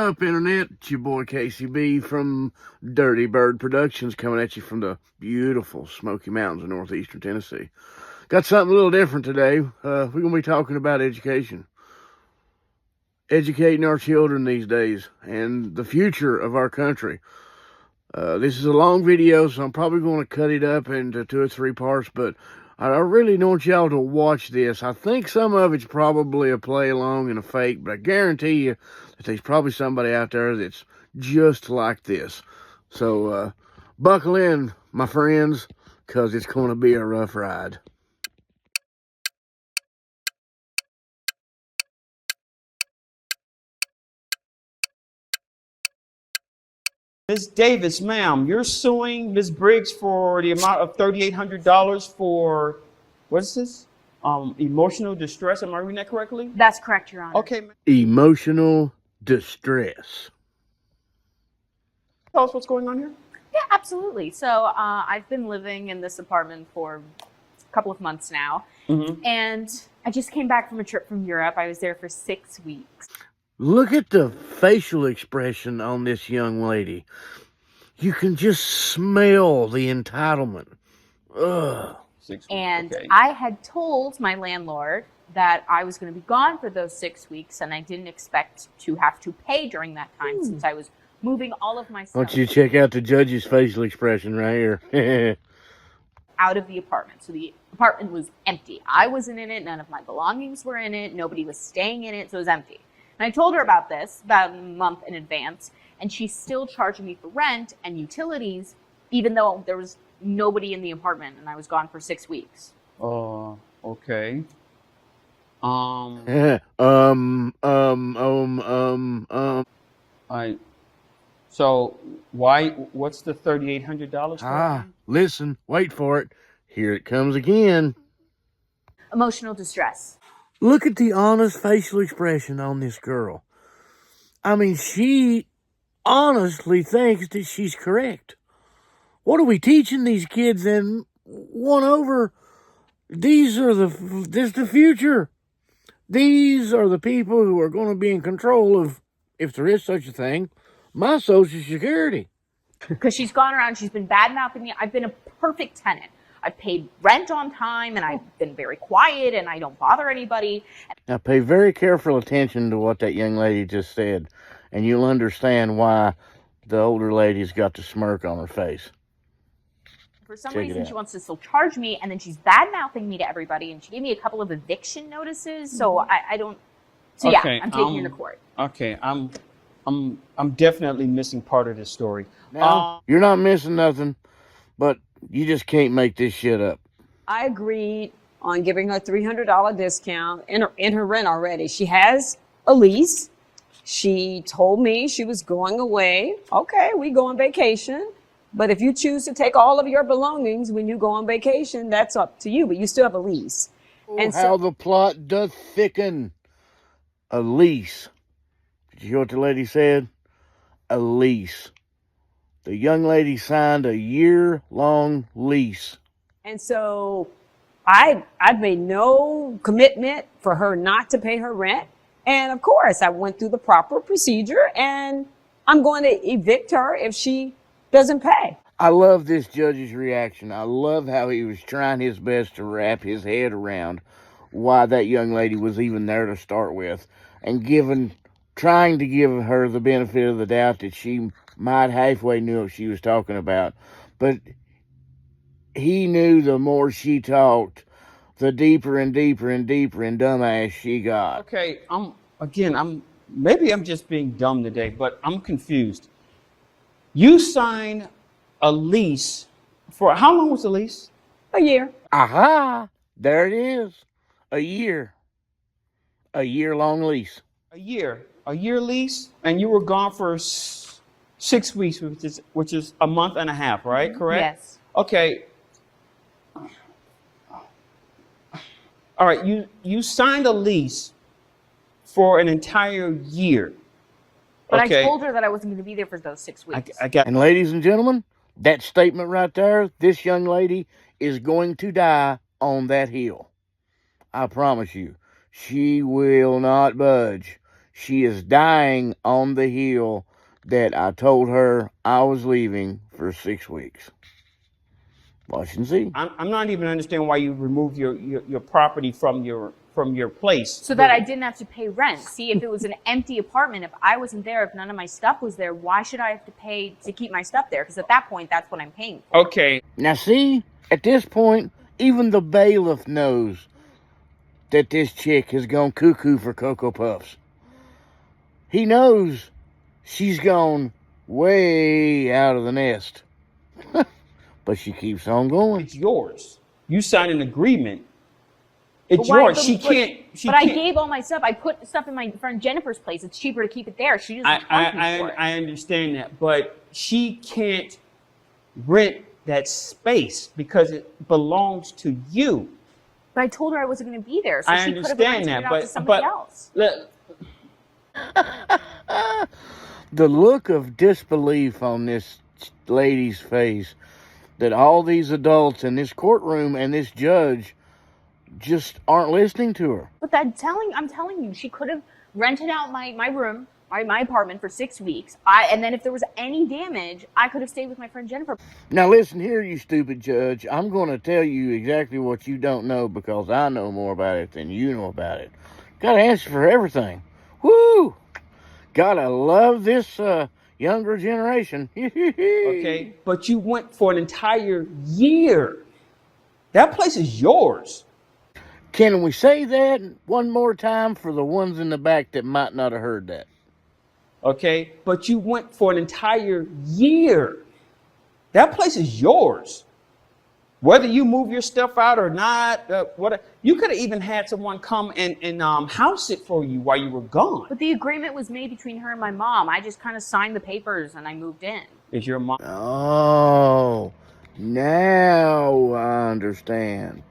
up, Internet? It's your boy KCB from Dirty Bird Productions coming at you from the beautiful Smoky Mountains of northeastern Tennessee. Got something a little different today. We're going to be talking about education. Educating our children these days and the future of our country. This is a long video, so I'm probably going to cut it up into 2 or 3 parts, but I really want y'all to watch this. I think some of it's probably a play along and a fake, but I guarantee you that there's probably somebody out there that's just like this. So buckle in, my friends, because it's going to be a rough ride. Ms. Davis, ma'am, you're suing Ms. Briggs for the amount of $3,800 for, what is this? Emotional distress. Am I reading that correctly? That's correct, Your Honor. Okay, Emotional distress. tell us what's going on here. Yeah, absolutely. So I've been living in this apartment for a couple of months now, and I just came back from a trip from Europe. I was there for 6 weeks. Look at the facial expression on this young lady. You can just smell the entitlement. Ugh. 6 weeks. And okay. I had told my landlord that I was going to be gone for those 6 weeks, and I didn't expect to have to pay during that time since I was moving all of my Why stuff don't you check out the judge's facial expression right here? out of the apartment. So the apartment was empty. I wasn't in it. None of my belongings were in it. Nobody was staying in it, so it was empty. And I told her about this about a month in advance, and she's still charging me for rent and utilities, even though there was nobody in the apartment and I was gone for 6 weeks. Okay. So what's the $3,800 for? Listen, wait for it. Here it comes again. Emotional distress. Look at the honest facial expression on this girl. I mean, she honestly thinks that she's correct. What are we teaching these kids then? One over, this is the future. These are the people who are going to be in control of, if there is such a thing, my Social Security. Because she's gone around, she's been bad-mouthing me. I've been a perfect tenant. I've paid rent on time, and I've been very quiet, and I don't bother anybody. Now, pay very careful attention to what that young lady just said, and you'll understand why the older lady's got the smirk on her face. For some reason, she wants to still charge me, and then she's bad-mouthing me to everybody, and she gave me a couple of eviction notices, so I don't... So yeah, I'm taking her to court. Okay, I'm definitely missing part of this story. Now, you're not missing nothing, but you just can't make this shit up. I agreed on giving her $300 discount in her rent already. She has a lease. She told me she was going away. Okay, we go on vacation. But if you choose to take all of your belongings when you go on vacation, that's up to you. But you still have a lease. And how the plot doth thicken. A lease. Did you hear what the lady said? A lease. The young lady signed a year-long lease. And so I've made no commitment for her not to pay her rent. And of course, I went through the proper procedure, and I'm going to evict her if she doesn't pay. I love this judge's reaction. I love how he was trying his best to wrap his head around why that young lady was even there to start with, and trying to give her the benefit of the doubt that she might halfway knew what she was talking about. But he knew the more she talked, the deeper and deeper and deeper and dumbass she got. Okay, maybe I'm just being dumb today, but I'm confused. You signed a lease for, how long was the lease? A year. Aha! There it is. A year. A year-long lease. A year lease, and you were gone for 6 weeks, which is a month and a half, right? Correct? Yes. Okay. All right, you signed a lease for an entire year. But okay. I told her that I wasn't going to be there for those 6 weeks. And ladies and gentlemen, that statement right there, this young lady is going to die on that hill. I promise you. She will not budge. She is dying on the hill that I told her I was leaving for 6 weeks. Watch and see. I'm not even understanding why you removed your property from your place. So that I didn't have to pay rent. See, if it was an empty apartment, if I wasn't there, if none of my stuff was there, why should I have to pay to keep my stuff there? Because at that point, that's what I'm paying for. Okay. Now see, at this point, even the bailiff knows that this chick has gone cuckoo for Cocoa Puffs. He knows she's gone way out of the nest. But she keeps on going. It's yours. You signed an agreement. It's But why- yours. but- She but- can't. She But I can't. gave all my stuff. I put stuff in my friend Jennifer's place. It's cheaper to keep it there. She doesn't charge me for it. I understand that, but she can't rent that space because it belongs to you. But I told her I wasn't going to be there, so I she could have understand rented that, it out to but somebody else. Look, The look of disbelief on this lady's face that all these adults in this courtroom and this judge just aren't listening to her. But I'm telling you, she could have rented out my room, my apartment for 6 weeks. And then if there was any damage, I could have stayed with my friend Jennifer. Now listen here, you stupid judge. I'm going to tell you exactly what you don't know because I know more about it than you know about it. Got to answer for everything. Woo! Gotta love this younger generation. okay, but you went for an entire year. That place is yours. Can we say that one more time for the ones in the back that might not have heard that? Okay, but you went for an entire year. That place is yours. Whether you move your stuff out or not, you could have even had someone come and house it for you while you were gone. But the agreement was made between her and my mom. I just kind of signed the papers and I moved in. Is your mom? Oh, now I understand.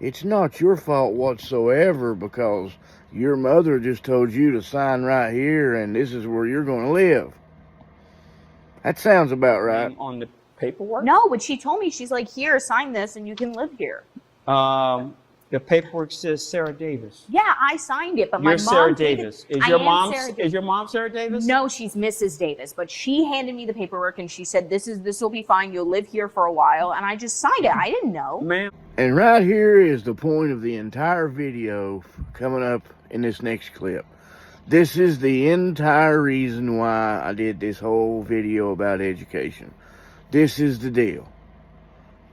It's not your fault whatsoever because your mother just told you to sign right here and this is where you're going to live. That sounds about right. On the paperwork? No, but she told me, she's like, here, sign this and you can live here. The paperwork says Sarah Davis. Yeah, I signed it, but my You're mom Sarah gave Davis. It. Is I your am mom? Sarah Davis. Is your mom Sarah Davis? No, she's Mrs. Davis, but she handed me the paperwork and she said, this will be fine. You'll live here for a while. And I just signed it. I didn't know. Ma'am. And right here is the point of the entire video coming up in this next clip. This is the entire reason why I did this whole video about education. This is the deal.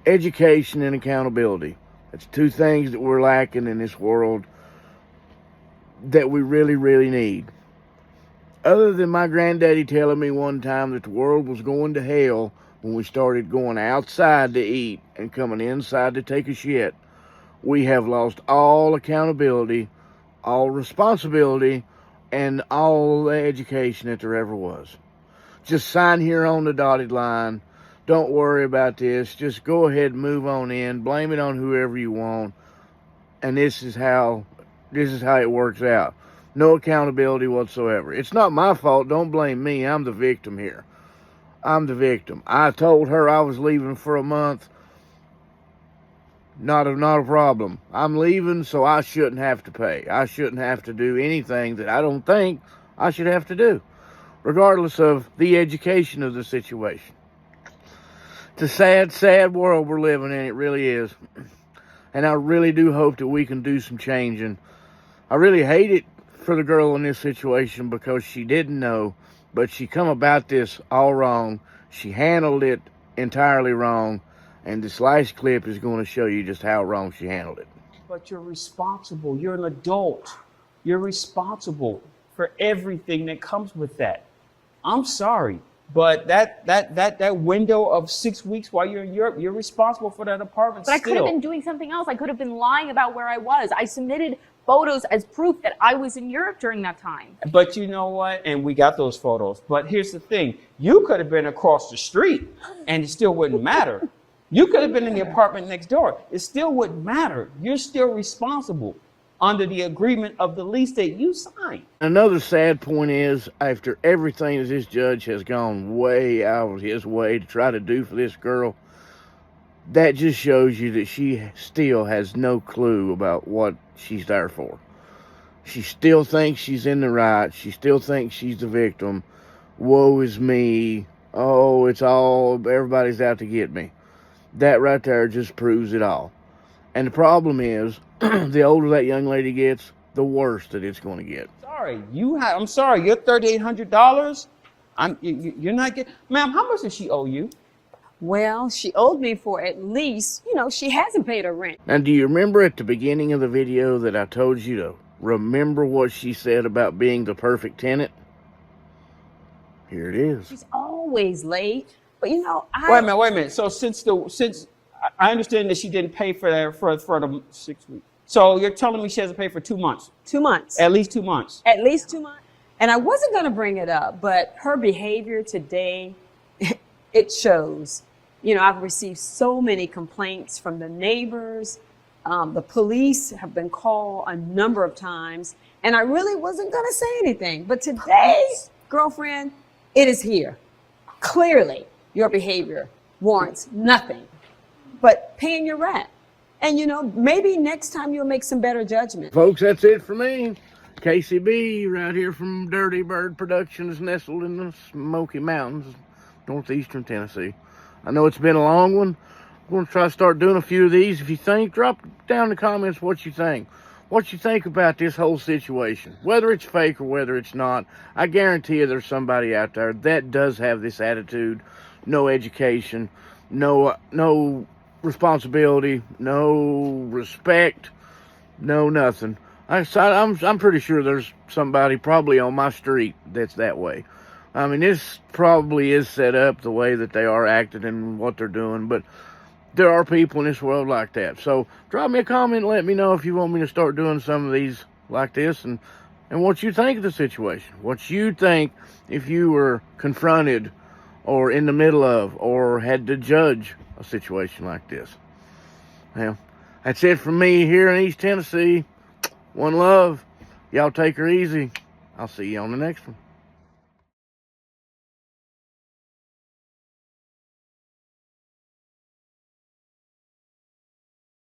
Education and accountability. That's two things that we're lacking in this world that we really, really need. Other than my granddaddy telling me one time that the world was going to hell when we started going outside to eat and coming inside to take a shit, we have lost all accountability, all responsibility, and all the education that there ever was. Just sign here on the dotted line. Don't worry about this. Just go ahead and move on in. Blame it on whoever you want. And this is how it works out. No accountability whatsoever. It's not my fault. Don't blame me. I'm the victim here. I'm the victim. I told her I was leaving for a month. Not a problem. I'm leaving, so I shouldn't have to pay. I shouldn't have to do anything that I don't think I should have to do, regardless of the education of the situation. It's a sad, sad world we're living in. It really is. And I really do hope that we can do some changing. I really hate it for the girl in this situation because she didn't know, but she come about this all wrong. She handled it entirely wrong. And this last clip is going to show you just how wrong she handled it. But you're responsible. You're an adult. You're responsible for everything that comes with that. I'm sorry, but that window of 6 weeks while you're in Europe, you're responsible for that apartment. But I could have been doing something else. I could have been lying about where I was. I submitted photos as proof that I was in Europe during that time. But you know what? And we got those photos. But here's the thing. You could have been across the street and it still wouldn't matter. You could have been in the apartment next door. It still wouldn't matter. You're still responsible under the agreement of the lease that you signed. Another sad point is, after everything that this judge has gone way out of his way to try to do for this girl, that just shows you that she still has no clue about what she's there for. She still thinks she's in the right. She still thinks she's the victim. Woe is me. Oh, it's all, everybody's out to get me. That right there just proves it all. And the problem is, the older that young lady gets, the worse that it's going to get. Sorry, I'm sorry. You're $3,800. You're not getting. Ma'am, how much does she owe you? Well, she owed me for at least, she hasn't paid her rent. And do you remember at the beginning of the video that I told you to remember what she said about being the perfect tenant? Here it is. She's always late. But Wait a minute. So since I understand that she didn't pay for the 6 weeks. So you're telling me she hasn't paid for 2 months? 2 months. At least 2 months. At least 2 months. And I wasn't going to bring it up, but her behavior today, it shows. I've received so many complaints from the neighbors. The police have been called a number of times, and I really wasn't going to say anything. But today, girlfriend, it is here. Clearly, your behavior warrants nothing but paying your rent. And, maybe next time you'll make some better judgment. Folks, that's it for me. KCB, right here from Dirty Bird Productions, nestled in the Smoky Mountains, northeastern Tennessee. I know it's been a long one. I'm going to try to start doing a few of these. If you think, drop down in the comments what you think. What you think about this whole situation. Whether it's fake or whether it's not. I guarantee you there's somebody out there that does have this attitude. No education. No responsibility. No respect. No nothing. I'm pretty sure there's somebody probably on my street that's that way. I mean, this probably is set up the way that they are acting and what they're doing, but there are people in this world like that. So drop me a comment and let me know if you want me to start doing some of these like this and what you think of the situation. What you think if you were confronted or in the middle of or had to judge a situation like this. Well, that's it from me here in East Tennessee. One love. Y'all take her easy. I'll see you on the next one.